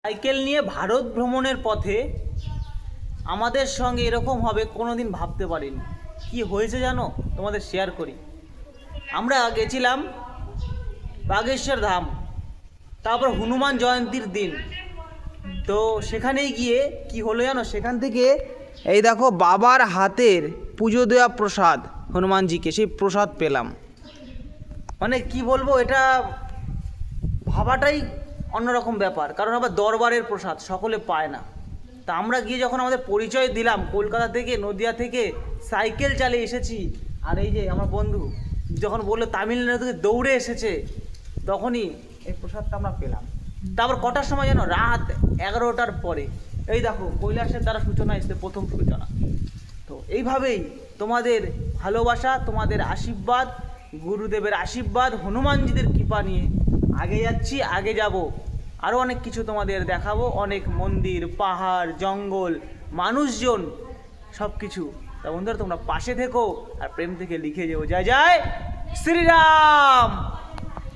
Cycle নিয়ে ভারত ভ্রমণের পথে আমাদের সঙ্গে এরকম হবে কোনোদিন ভাবতে পারিনি। কি হয়েছে জানো, তোমাদের শেয়ার করি। আমরা গেছিলাম বাগেশ্বর ধাম, তারপর হনুমান জয়ন্তীর দিন। তো সেখানেই গিয়ে কি হলো জানো, সেখান থেকে এই দেখো বাবার হাতের পুজো দেওয়া প্রসাদ হনুমানজিকে, সেই প্রসাদ পেলাম। মানে কি বলবো, এটা ভাবাটাই অন্যরকম ব্যাপার, কারণ আবার দরবারের প্রসাদ সকলে পায় না। তা আমরা গিয়ে যখন আমাদের পরিচয় দিলাম, কলকাতা থেকে নদিয়া থেকে সাইকেল চালিয়ে এসেছি, আর এই যে আমার বন্ধু যখন বললো তামিলনাড়ু থেকে দৌড়ে এসেছে, তখনই এই প্রসাদটা আমরা পেলাম। তারপর কটার সময় যেন, রাত 11টার পরে। এই দেখো কৈলাসের দ্বারা সূচনা এসেছে, প্রথম সূচনা। তো এইভাবেই তোমাদের ভালোবাসা, তোমাদের আশীর্বাদ, গুরুদেবের আশীর্বাদ, হনুমানজিদের কৃপা নিয়ে আগে যাচ্ছি, আগে যাব। আরও অনেক কিছু তোমাদের দেখাবো, অনেক মন্দির, পাহাড়, জঙ্গল, মানুষজন, সব কিছু। তা বন্ধুরা তোমরা পাশে থেকো আর প্রেম থেকে লিখে যেও জয় জয় শ্রীরাম।